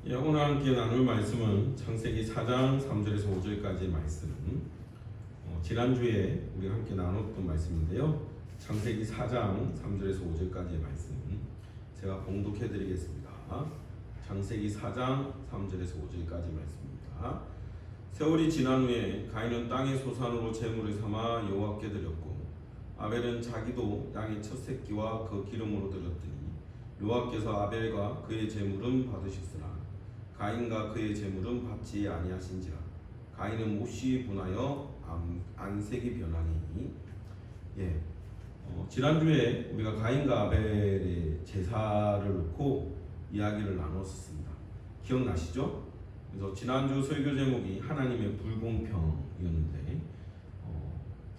예, 오늘 함께 나눌 말씀은 창세기 4장 3절에서 5절까지의 말씀. 지난주에 우리가 함께 나눴던 말씀인데요. 창세기 4장 3절에서 5절까지의 말씀 제가 봉독해 드리겠습니다. 창세기 4장 3절에서 5절까지 말씀입니다. 세월이 지난 후에 가인은 땅의 소산으로 제물을 삼아 여호와께 드렸고 아벨은 자기도 양의 첫 새끼와 그 기름으로 드렸더니 여호와께서 아벨과 그의 제물은 받으셨으나 가인과 그의 제물은 받지 아니하신지라. 가인은 몹시 분하여 안색이 변하니. 지난주에 우리가 가인과 아벨의 제사를 놓고 이야기를 나눴었습니다. 기억나시죠? 그래서 지난주 설교 제목이 하나님의 불공평이었는데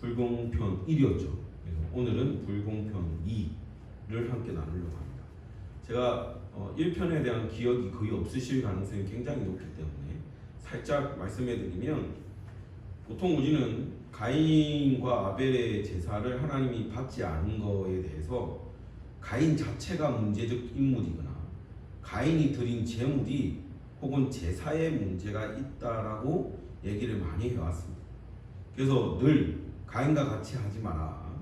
불공평 1이었죠. 그래서 오늘은 불공평 2를 함께 나누려고 합니다. 제가 1편에 대한 기억이 거의 없으실 가능성이 굉장히 높기 때문에 살짝 말씀해 드리면, 보통 우리는 가인과 아벨의 제사를 하나님이 받지 않은 거에 대해서 가인 자체가 문제적 인물이거나 가인이 드린 제물이 혹은 제사에 문제가 있다라고 얘기를 많이 해왔습니다. 그래서 늘 가인과 같이 하지 마라,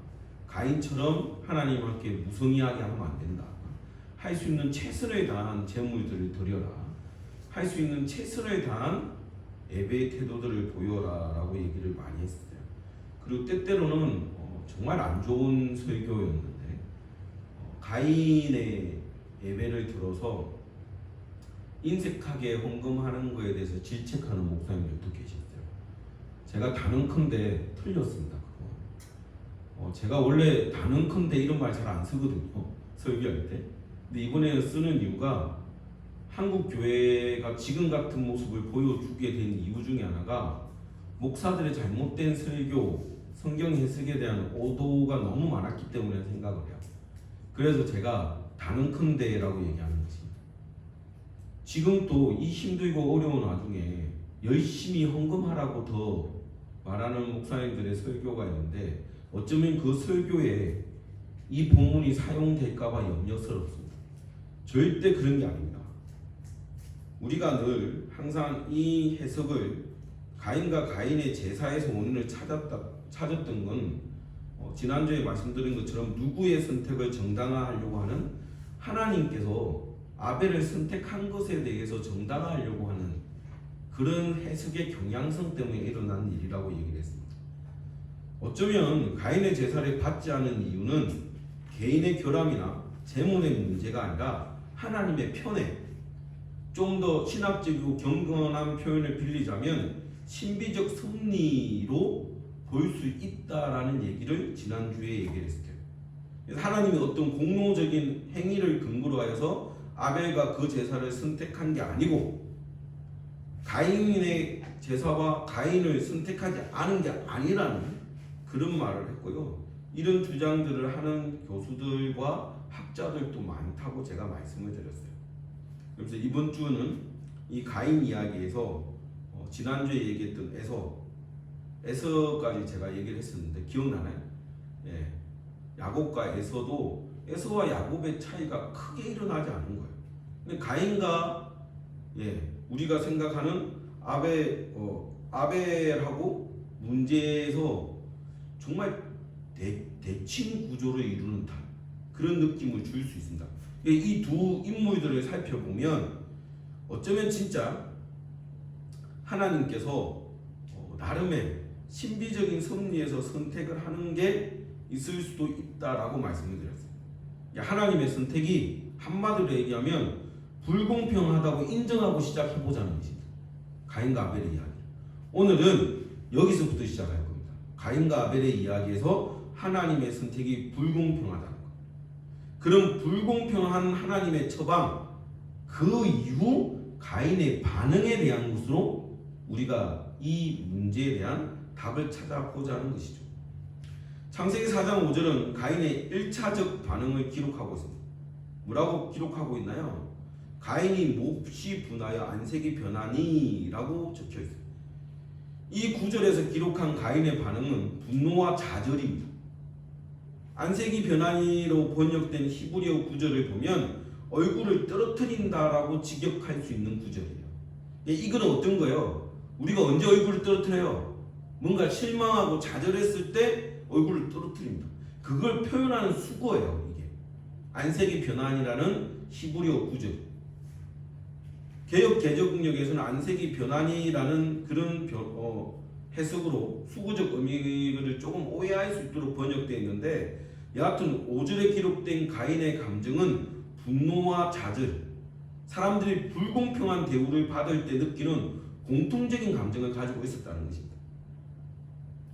가인처럼 하나님과 함께 무성의하게 하면 안 된다, 할 수 있는 최선을 다한 제물들을 드려라, 할 수 있는 최선을 다한 예배의 태도들을 보여라 라고 얘기를 많이 했어요. 그리고 때때로는 정말 안 좋은 설교였는데 가인의 예배를 들어서 인색하게 헌금하는 거에 대해서 질책하는 목사님들도 계셨어요. 제가 단언컨대 틀렸습니다. 그거 제가 원래 단언컨대 이런 말 잘 안 쓰거든요, 설교할 때. 근데 이번에 쓰는 이유가 한국 교회가 지금 같은 모습을 보여주게 된 이유 중에 하나가 목사들의 잘못된 설교, 성경 해석에 대한 오도가 너무 많았기 때문에 생각을 해요. 그래서 제가 단언컨대라고 얘기하는 것입니다. 지금 또 이 힘들고 어려운 와중에 열심히 헌금하라고 더 말하는 목사님들의 설교가 있는데 어쩌면 그 설교에 이 본문이 사용될까봐 염려스럽습니다. 절대 그런 게 아닙니다. 우리가 늘 항상 이 해석을 가인과 가인의 제사에서 원인을 찾았던 건 지난주에 말씀드린 것처럼 누구의 선택을 정당화하려고 하는 하나님께서 아벨을 선택한 것에 대해서 정당화하려고 하는 그런 해석의 경향성 때문에 일어난 일이라고 얘기를 했습니다. 어쩌면 가인의 제사를 받지 않은 이유는 개인의 결함이나 제물의 문제가 아니라 하나님의 편에, 좀 더 신학적이고 경건한 표현을 빌리자면 신비적 섭리로 볼 수 있다라는 얘기를 지난주에 얘기를 했어요. 하나님이 어떤 공로적인 행위를 근거로 하여서 아벨과 그 제사를 선택한 게 아니고 가인의 제사와 가인을 선택하지 않은 게 아니라는 그런 말을 했고요. 이런 주장들을 하는 교수들과 학자들도 많다고 제가 말씀을 드렸어요. 그래서 이번 주는 이 가인 이야기에서 지난주에 얘기했던 에서까지 제가 얘기를 했었는데 기억나나요? 야곱과 에서와 야곱의 차이가 크게 일어나지 않은 거예요. 근데 가인과 우리가 생각하는 아벨하고 문제에서 정말 대칭 구조를 이루는 그런 느낌을 줄 수 있습니다. 이 두 인물들을 살펴보면 어쩌면 진짜 하나님께서 나름의 신비적인 섭리에서 선택을 하는 게 있을 수도 있다라고 말씀을 드렸어요. 하나님의 선택이 한마디로 얘기하면 불공평하다고 인정하고 시작해보자는 것입니다. 가인과 아벨의 이야기. 오늘은 여기서부터 시작할 겁니다. 가인과 아벨의 이야기에서 하나님의 선택이 불공평하다는 것. 그럼 불공평한 하나님의 처방, 그 이후 가인의 반응에 대한 것으로 우리가 이 문제에 대한 답을 찾아보자 하는 것이죠. 창세기 4장 5절은 가인의 1차적 반응을 기록하고 있습니다. 뭐라고 기록하고 있나요? 가인이 몹시 분하여 안색이 변하니 라고 적혀있어요. 이 구절에서 기록한 가인의 반응은 분노와 좌절입니다. 안색이 변하니로 번역된 히브리어 구절을 보면 얼굴을 떨어뜨린다라고 직역할 수 있는 구절이에요. 이거는 어떤 거예요? 우리가 언제 얼굴을 떨어뜨려요? 뭔가 실망하고 좌절했을 때 얼굴을 떨어뜨립니다. 그걸 표현하는 수거예요. 이게 안색이 변환이라는 히브리어 구절. 개역 개정역에서는 안색이 변환이라는 그런 해석으로 수구적 의미를 조금 오해할 수 있도록 번역되어 있는데, 여하튼 5절에 기록된 가인의 감정은 분노와 좌절, 사람들이 불공평한 대우를 받을 때 느끼는 공통적인 감정을 가지고 있었다는 것입니다.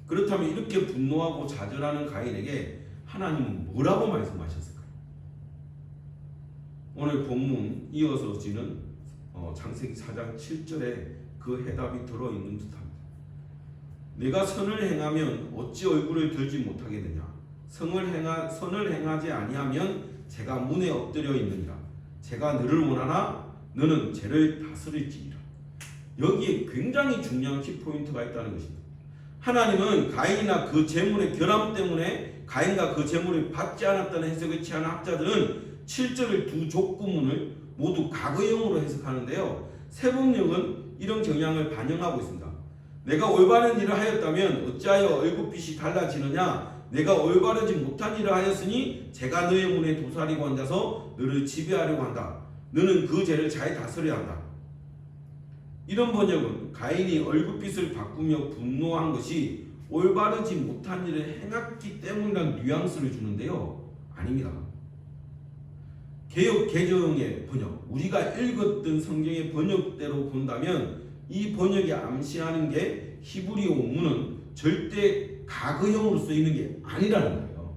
그렇다면 이렇게 분노하고 좌절하는 가인에게 하나님은 뭐라고 말씀하셨을까요? 오늘 본문 이어서 지는 창세기 4장 7절에 그 해답이 들어있는 듯합니다. 내가 선을 행하면 어찌 얼굴을 들지 못하겠느냐? 선을 행하지 아니하면 제가 문에 엎드려 있느니라. 제가 너를 원하나 너는 죄를 다스릴지니라. 여기에 굉장히 중요한 키포인트가 있다는 것입니다. 하나님은 가인이나 그 재물의 결함 때문에 가인과 그 재물을 받지 않았다는 해석을 취하는 학자들은 7절의 두 족구문을 모두 과거형으로 해석하는데요. 세법령은 이런 경향을 반영하고 있습니다. 내가 올바른 일을 하였다면 어찌하여 얼굴빛이 달라지느냐? 내가 올바르지 못한 일을 하였으니 제가 너의 문에 도사리고 앉아서 너를 지배하려고 한다. 너는 그 죄를 잘 다스려야 한다. 이런 번역은 가인이 얼굴빛을 바꾸며 분노한 것이 올바르지 못한 일을 행했기 때문이라는 뉘앙스를 주는데요. 아닙니다. 개역 개정의 번역, 우리가 읽었던 성경의 번역대로 본다면 이 번역이 암시하는 게 히브리어 원문은 절대 과거형으로 쓰이는 게 아니라는 거예요.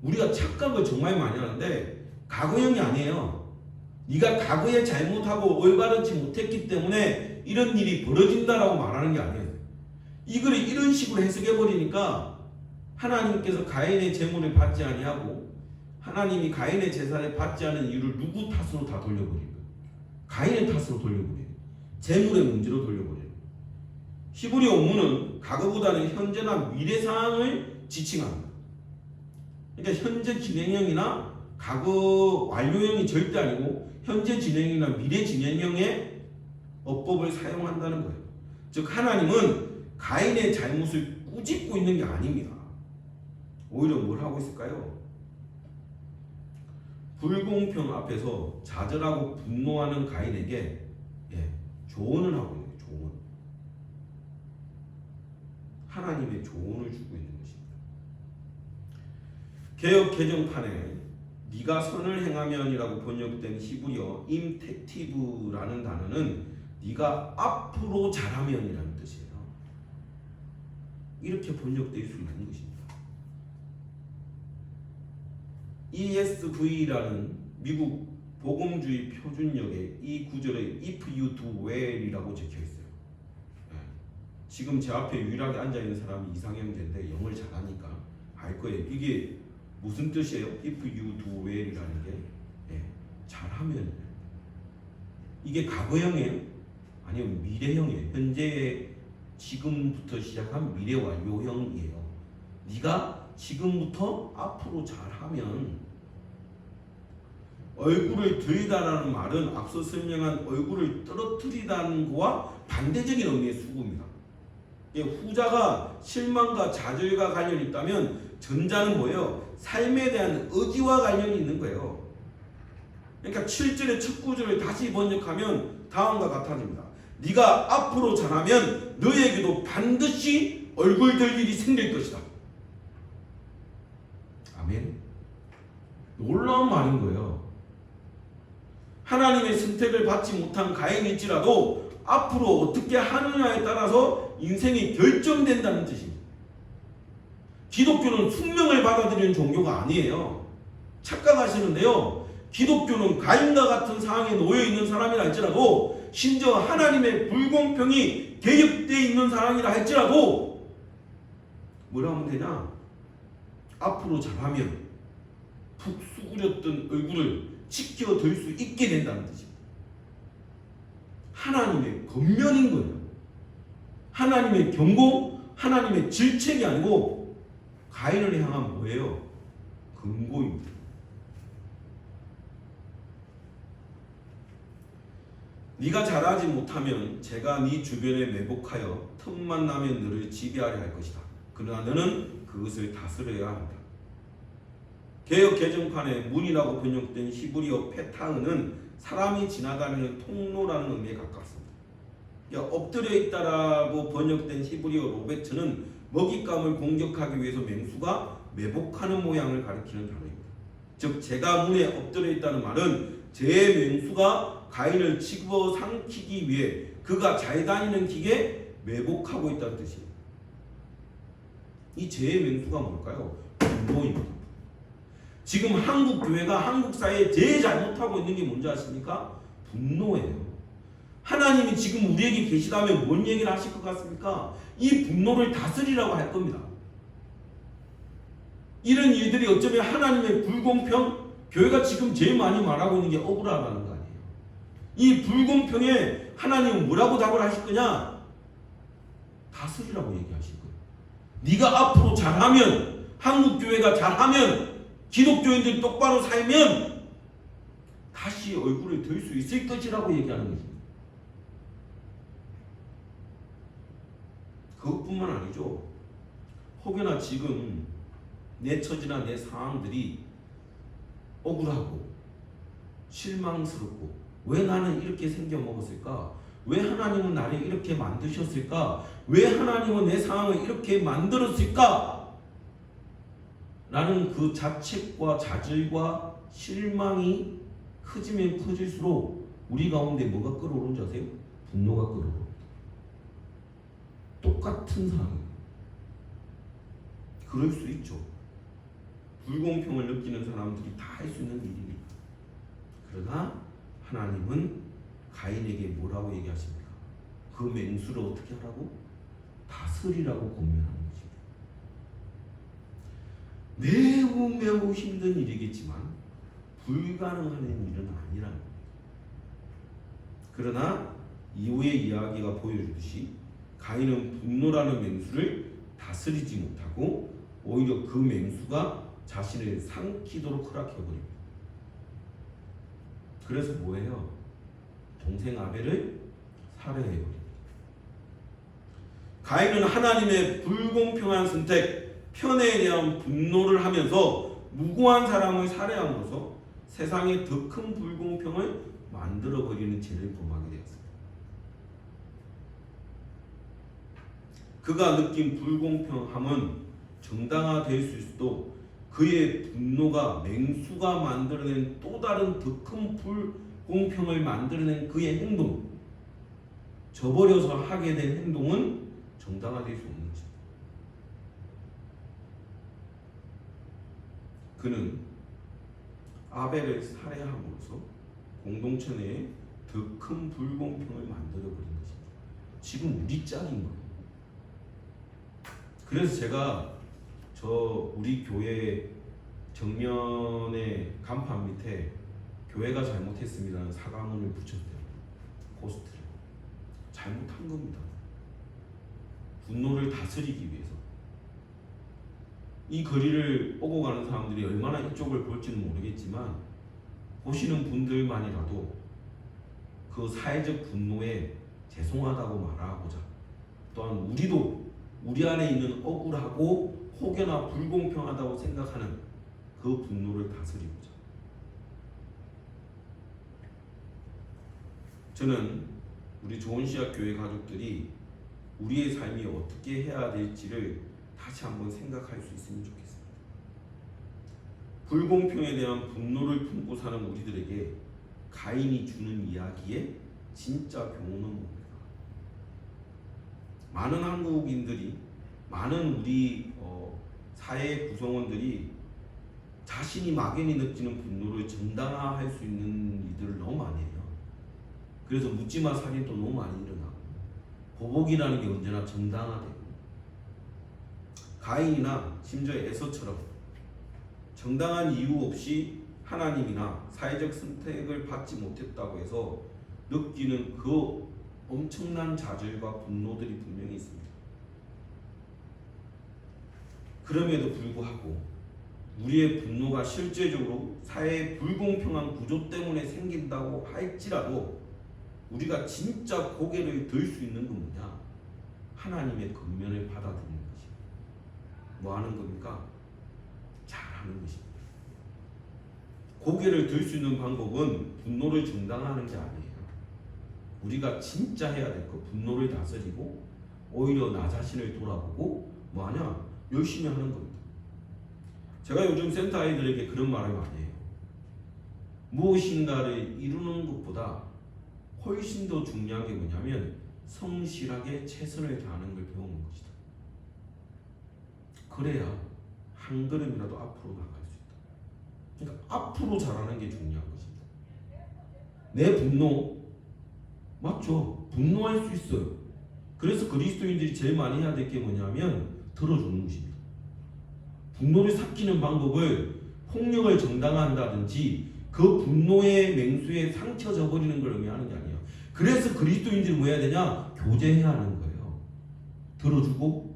우리가 착각을 정말 많이 하는데 과거형이 아니에요. 네가 과거에 잘못하고 올바르지 못했기 때문에 이런 일이 벌어진다라고 말하는 게 아니에요. 이 글을 이런 식으로 해석해버리니까 하나님께서 가인의 재물을 받지 아니하고 하나님이 가인의 제사를 받지 않은 이유를 누구 탓으로 다 돌려버린 거예요. 가인의 탓으로 돌려버려요. 재물의 문제로 돌려버려요. 히브리 원문은 과거보다는 현재나 미래 상황을 지칭합니다. 그러니까 현재 진행형이나 과거 완료형이 절대 아니고 현재 진행형이나 미래 진행형의 어법을 사용한다는 거예요. 즉 하나님은 가인의 잘못을 꾸짖고 있는 게 아닙니다. 오히려 뭘 하고 있을까요? 불공평 앞에서 좌절하고 분노하는 가인에게 조언을 하고 있는 거예요. 조언. 하나님의 조언을 주고 있는 것입니다. 개역 개정판에 네가 선을 행하면이라고 번역된 히브리어 임테티브라는 단어는 네가 앞으로 잘하면이라는 뜻이에요. 이렇게 번역될 수 있는 것입니다. ESV라는 미국 복음주의 표준역에 이 구절에 if you do well이라고 적혀 있어요. 지금 제 앞에 유일하게 앉아 있는 사람이 이상형제인데 영어를 잘하니까 알 거예요. 이게 무슨 뜻이에요? if you do well이라는 게 잘하면. 이게 과거형이에요? 아니면 미래형이에요? 현재 지금부터 시작한 미래 완료형이에요. 네가 지금부터 앞으로 잘하면. 얼굴을 들이다라는 말은 앞서 설명한 얼굴을 떨어뜨리다는 것과 반대적인 의미의 수구입니다. 후자가 실망과 좌절과 관련이 있다면 전자는 뭐예요? 삶에 대한 의지와 관련이 있는 거예요. 그러니까 7절의 첫 구절을 다시 번역하면 다음과 같아집니다. 네가 앞으로 잘하면 너에게도 반드시 얼굴 들 일이 생길 것이다. 아멘. 놀라운 말인 거예요. 하나님의 선택을 받지 못한 가인일지라도 앞으로 어떻게 하느냐에 따라서 인생이 결정된다는 뜻입니다. 기독교는 숙명을 받아들이는 종교가 아니에요. 착각하시는데요. 기독교는 가인과 같은 상황에 놓여 있는 사람이라 할지라도 심지어 하나님의 불공평이 개입되어 있는 사람이라 할지라도 뭐라 하면 되냐? 앞으로 잘하면 푹 수그렸던 얼굴을 지켜들 수 있게 된다는 뜻입니다. 하나님의 권면인 거예요. 하나님의 경고, 하나님의 질책이 아니고 가인을 향한 뭐예요? 금고입니다. 네가 잘하지 못하면 제가 네 주변에 매복하여 틈만 나면 너를 지배하려 할 것이다. 그러나 너는 그것을 다스려야 한다. 개역 개정판에 문이라고 번역된 히브리어 페타은은 사람이 지나다니는 통로라는 의미에 가깝습니다. 엎드려 있다라고 번역된 히브리어 로베트는 먹잇감을 공격하기 위해서 맹수가 매복하는 모양을 가리키는 단어입니다. 즉 제가 문에 엎드려 있다는 말은 제 맹수가 가인을 집어삼키기 위해 그가 잘 다니는 길에 매복하고 있다는 뜻입니다. 이 제 맹수가 뭘까요? 분노입니다. 지금 한국 교회가 한국 사회에 제일 잘못하고 있는 게 뭔지 아십니까? 분노예요. 하나님이 지금 우리에게 계시다면 뭔 얘기를 하실 것 같습니까? 이 분노를 다스리라고 할 겁니다. 이런 일들이 어쩌면 하나님의 불공평, 교회가 지금 제일 많이 말하고 있는 게 억울하다는 거 아니에요. 이 불공평에 하나님은 뭐라고 답을 하실 거냐? 다스리라고 얘기하실 거예요. 네가 앞으로 잘하면, 한국 교회가 잘하면, 기독교인들이 똑바로 살면 다시 얼굴을 들 수 있을 것이라고 얘기하는 것입니다. 그것뿐만 아니죠. 혹여나 지금 내 처지나 내 상황들이 억울하고 실망스럽고 왜 나는 이렇게 생겨 먹었을까? 왜 하나님은 나를 이렇게 만드셨을까? 왜 하나님은 내 상황을 이렇게 만들었을까? 라는 그 자책과 좌절과 실망이 커지면 커질수록 우리 가운데 뭐가 끌어오는지 아세요? 분노가 끌어오릅니다. 똑같은 상황이에요. 그럴 수 있죠. 불공평을 느끼는 사람들이 다 할 수 있는 일입니다. 그러나 하나님은 가인에게 뭐라고 얘기하십니까? 그 맹수를 어떻게 하라고? 다스리라고 권면하는 것입니다. 매우 매우 힘든 일이겠지만 불가능한 일은 아니라는 겁니다. 그러나 이후의 이야기가 보여주듯이 가인은 분노라는 맹수를 다스리지 못하고 오히려 그 맹수가 자신을 삼키도록 허락해버립니다. 그래서 뭐예요? 동생 아벨을 살해해버립니다. 가인은 하나님의 불공평한 선택, 편애에 대한 분노를 하면서 무고한 사람을 살해함으로써 세상에 더 큰 불공평을 만들어버리는 죄를 범하게 되었습니다. 그가 느낀 불공평함은 정당화될 수 있어도 그의 분노가 맹수가 만들어낸 또 다른 더 큰 불공평을 만들어낸 그의 행동, 저버려서 하게 된 행동은 정당화될 수 없는 것입니다. 그는 아벨을 살해함으로써 공동체 내에 더 큰 불공평을 만들어버린 것입니다. 지금 우리 짝인 거예요. 그래서 제가 우리 교회 정면의 간판 밑에 교회가 잘못했습니다는 사과문을 붙였대요. 포스트를. 잘못한 겁니다. 분노를 다스리기 위해서. 이 거리를 오고 가는 사람들이 얼마나 이쪽을 볼지는 모르겠지만 보시는 분들만이라도 그 사회적 분노에 죄송하다고 말하고자, 또한 우리도 우리 안에 있는 억울하고 혹여나 불공평하다고 생각하는 그 분노를 다스리고자. 저는 우리 좋은시학 교회 가족들이 우리의 삶이 어떻게 해야 될지를 다시 한번 생각할 수 있으면 좋겠습니다. 불공평에 대한 분노를 품고 사는 우리들에게 가인이 주는 이야기의 진짜 교훈은 뭡니까? 많은 한국인들이, 많은 우리 사회 구성원들이 자신이 막연히 느끼는 분노를 정당화할 수 있는 일들을 너무 많이 해요. 그래서 묻지마 살인도 너무 많이 일어나고 보복이라는 게 언제나 정당화되고, 가인이나 심지어 에서처럼 정당한 이유 없이 하나님이나 사회적 선택을 받지 못했다고 해서 느끼는 그 엄청난 좌절과 분노들이 분명히 있습니다. 그럼에도 불구하고 우리의 분노가 실제적으로 사회의 불공평한 구조 때문에 생긴다고 할지라도 우리가 진짜 고개를 들 수 있는 건 뭐냐? 하나님의 권면을 받아들이는 것이에요. 뭐 하는 겁니까? 잘하는 것입니다. 고개를 들 수 있는 방법은 분노를 정당화하는 게 아니에요. 우리가 진짜 해야 될 거, 분노를 다스리고 오히려 나 자신을 돌아보고 뭐하냐? 열심히 하는 겁니다. 제가 요즘 센터 아이들에게 그런 말을 많이 해요. 무엇인가를 이루는 것보다 훨씬 더 중요한 게 뭐냐면 성실하게 최선을 다하는 걸 배우는 것이다. 그래야 한 걸음이라도 앞으로 나갈 수 있다. 그러니까 앞으로 잘하는 게 중요한 것입니다. 내 분노 맞죠? 분노할 수 있어요. 그래서 그리스도인들이 제일 많이 해야 될 게 뭐냐면 들어주는 것입니다. 분노를 삭히는 방법을 폭력을 정당화한다든지 그 분노의 맹수에 상처 져버리는 걸 의미하는 게 아니에요. 그래서 그리스도인들이 뭐 해야 되냐? 교제해야 하는 거예요. 들어주고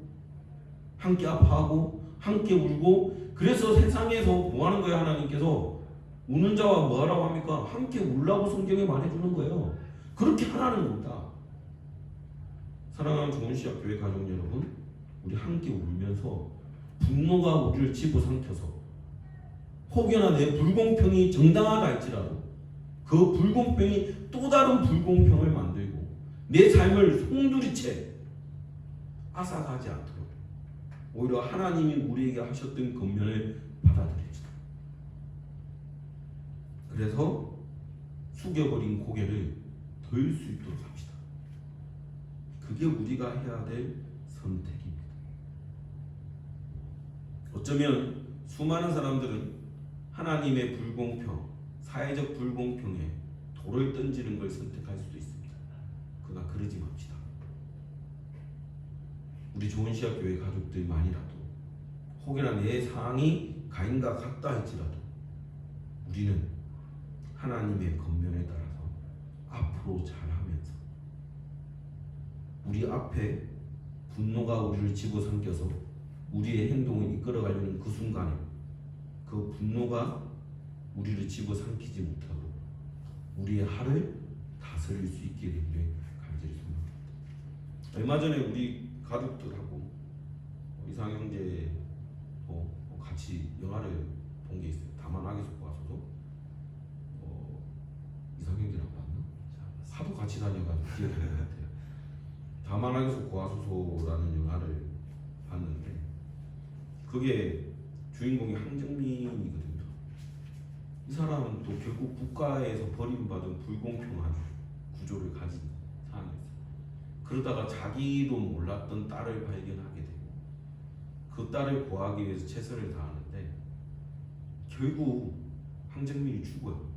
함께 아파하고 함께 울고. 그래서 세상에서 뭐 하는 거예요? 하나님께서 우는 자와 뭐 하라고 합니까? 함께 울라고 성경에 말해주는 거예요. 그렇게 하라는 겁니다. 사랑하는 좋은시작 교회 가족 여러분, 우리 함께 울면서 분노가 우리를 집어삼켜서 혹여나 내 불공평이 정당하다 할지라도 그 불공평이 또 다른 불공평을 만들고 내 삶을 송두리째 앗아가지 않도록 오히려 하나님이 우리에게 하셨던 권면을 받아들입시다. 그래서 숙여버린 고개를 들 수 있도록 합시다. 그게 우리가 해야 될 선택입니다. 어쩌면 수많은 사람들은 하나님의 불공평, 사회적 불공평에 돌을 던지는 걸 선택할 수도 있습니다. 그러나 그러지 맙시다. 우리 좋은시각 교회 가족들만이라도 혹여나 내 상황이 가인과 같다 할지라도 우리는 하나님의 권면에 따라서 앞으로 잘하면서 우리 앞에 분노가 우리를 집어삼켜서 우리의 행동을 이끌어가려는 그 순간에 그 분노가 우리를 집어삼키지 못하고 우리의 하를 다스릴 수 있게 되기를 간절히 소망합니다. 얼마 전에 우리 가족들하고 이상형제 같이 영화를 본 게 있어요. 다만 악에서 보아소서. 이상형제라고 봤나? 하도 같이 다녀가지고 기억이 나는 것 같아요. 다만 악에서 보아소서라는 영화를 봤는데 그게 주인공이 황정민이거든요. 이 사람은 또 결국 국가에서 버림받은 불공평한 구조를 가진 사람이었어요. 그러다가 자기도 몰랐던 딸을 발견하게 되고 그 딸을 구하기 위해서 최선을 다하는데 결국 황정민이 죽어요.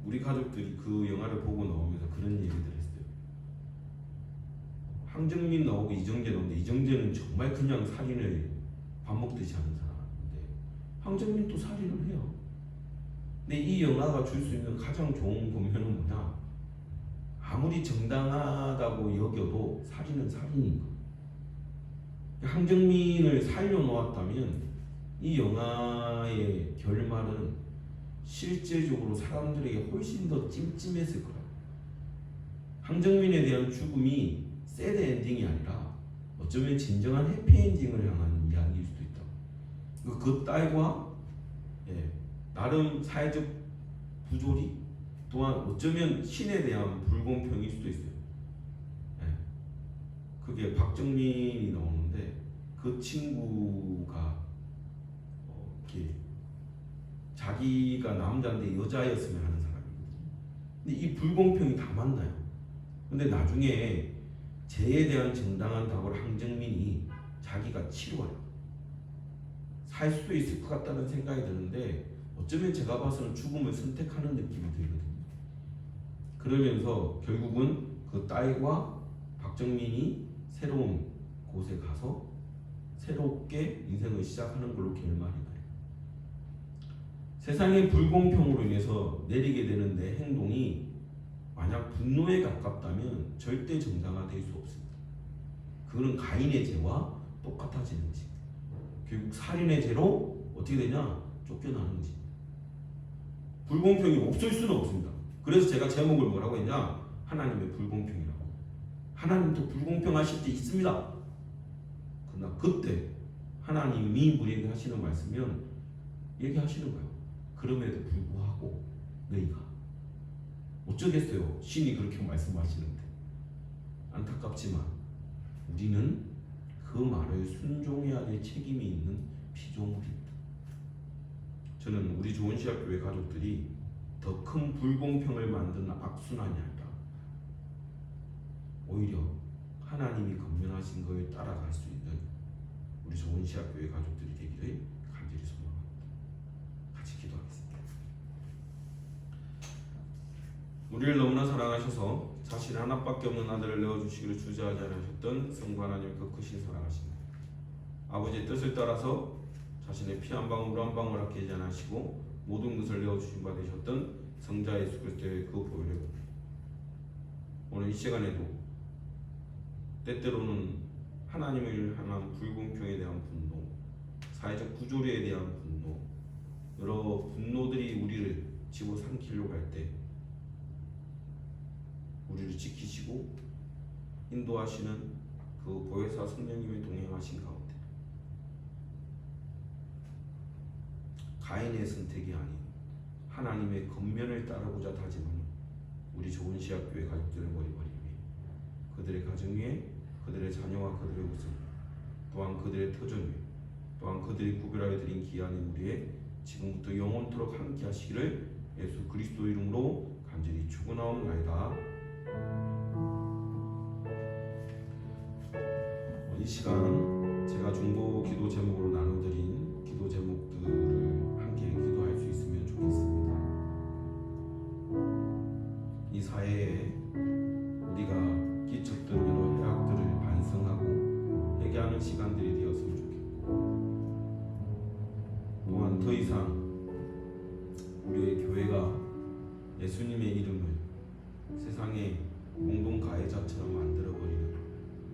우리 가족들이 그 영화를 보고 나오면서 그런 얘기를 했어요. 황정민 나오고 이정재 나오는데 이정재는 정말 그냥 살인을 밥 먹듯이 하는 사람인데 황정민도 살인을 해요. 근데 이 영화가 줄 수 있는 가장 좋은 권면은 뭐냐? 아무리 정당하다고 여겨도 살인은 살인인 거예요. 황정민을 살려놓았다면 이 영화의 결말은 실제적으로 사람들에게 훨씬 더 찜찜했을 거예요. 황정민에 대한 죽음이 새드 엔딩이 아니라 어쩌면 진정한 해피엔딩을 향한 이야기일 수도 있다. 그 딸과 나름 사회적 부조리 또한 어쩌면 신에 대한 불공평일 수도 있어요. 그게 박정민이 나오는데 그 친구가 이렇게 자기가 남자인데 여자였으면 하는 사람이거든요. 근데 이 불공평이 다 맞나요? 근데 나중에 죄에 대한 정당한 답을 황정민이 자기가 치루어요. 살 수도 있을 것 같다는 생각이 드는데 어쩌면 제가 봐서는 죽음을 선택하는 느낌이 들거든요. 그러면서 결국은 그 딸과 박정민이 새로운 곳에 가서 새롭게 인생을 시작하는 걸로 결말이 나요. 세상의 불공평으로 인해서 내리게 되는 내 행동이 만약 분노에 가깝다면 절대 정당화될 수 없습니다. 그거는 가인의 죄와 똑같아지는 것입니다. 결국 살인의 죄로 어떻게 되냐? 쫓겨나는 것입니다. 불공평이 없을 수는 없습니다. 그래서 제가 제목을 뭐라고 했냐? 하나님의 불공평이라고. 하나님도 불공평하실 때 있습니다. 그러나 그때 하나님이 우리에게 하시는 말씀은 얘기하시는 거예요. 그럼에도 불구하고 너희가 어쩌겠어요. 신이 그렇게 말씀하시는데. 안타깝지만 우리는 그 말을 순종해야 될 책임이 있는 피조물입니다. 저는 우리 좋은 시학교회 가족들이 더 큰 불공평을 만드는 악순환이 아니라 오히려 하나님이 건면하신 것에 따라갈 수 있는 우리 좋은 시학교회 가족들이 되기를 간절히 소망합니다. 같이 기도하겠습니다. 우리를 너무나 사랑하셔서 자신 하나밖에 없는 아들을 내어주시기를 주저하지 않으셨던 성부 하나님 그 크신 사랑하십니다. 아버지의 뜻을 따라서 자신의 피 한 방울 물 한 방울 아끼지 않으시고 모든 것을 내어주신 바 되셨던 성자 예수 그리스도의 그 보혈을 오늘 이 시간에도 때때로는 하나님을 향한 불공평에 대한 분노, 사회적 구조례에 대한 분노, 여러 분노들이 우리를 집어삼키려고 할 때 우리를 지키시고 인도하시는 그 보혜사 성령님의 동행하신 가운데 가인의 선택이 아닌 하나님의 권면을 따르고자 다짐하는 우리 좋은 시학교회 가족들의 머리머리 위에 그들의 가정 위에 그들의 자녀와 그들의 우선 또한 그들의 터전 위에 또한 그들이 구별하여 드린 기한인 우리의 지금부터 영원토록 함께 하시기를 예수 그리스도 이름으로 간절히 축원하옵나이다. 이 시간 제가 중보 기도 제목으로 나눠드린 기도 제목들을 함께 기도할 수 있으면 좋겠습니다. 이 사회에 우리가 끼쳤던 여러 해악들을 반성하고 회개하는 시간들이 되었으면 좋겠고 또한 더 이상 우리의 교회가 예수님의 이름을 세상의 공동 가해자처럼 만들어버리는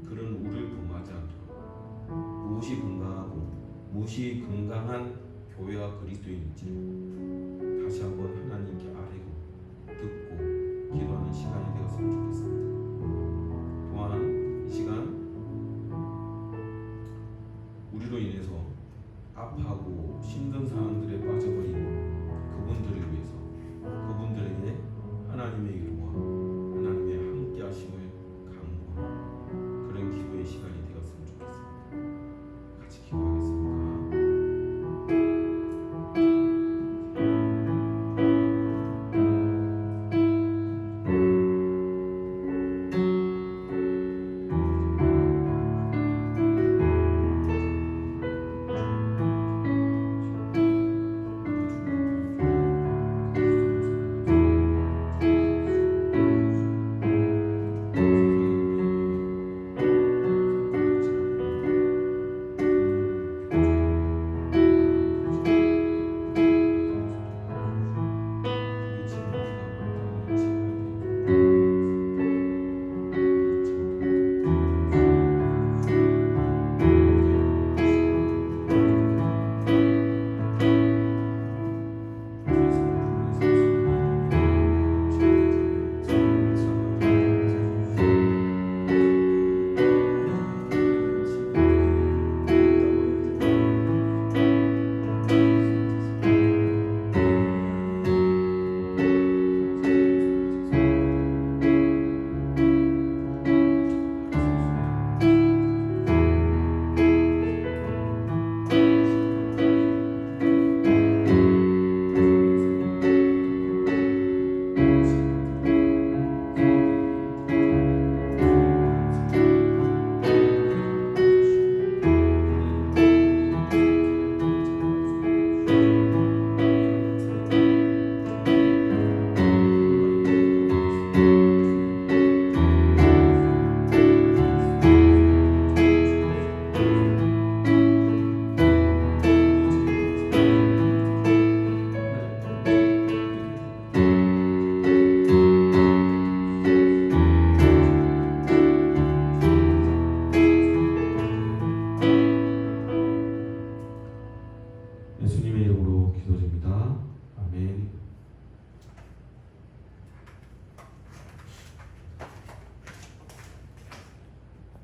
그런 우를 범하지 않도록 무엇이 건강하고 무엇이 건강한 교회와 그리스도인인지 다시 한번 하나님께 아뢰고 듣고 기도하는 시간이 되었으면 좋겠습니다. 또한 이 시간 우리로 인해서 아파하고 힘든 상황들에 빠져버린 그분들을 위해서 그분들에게 하나님의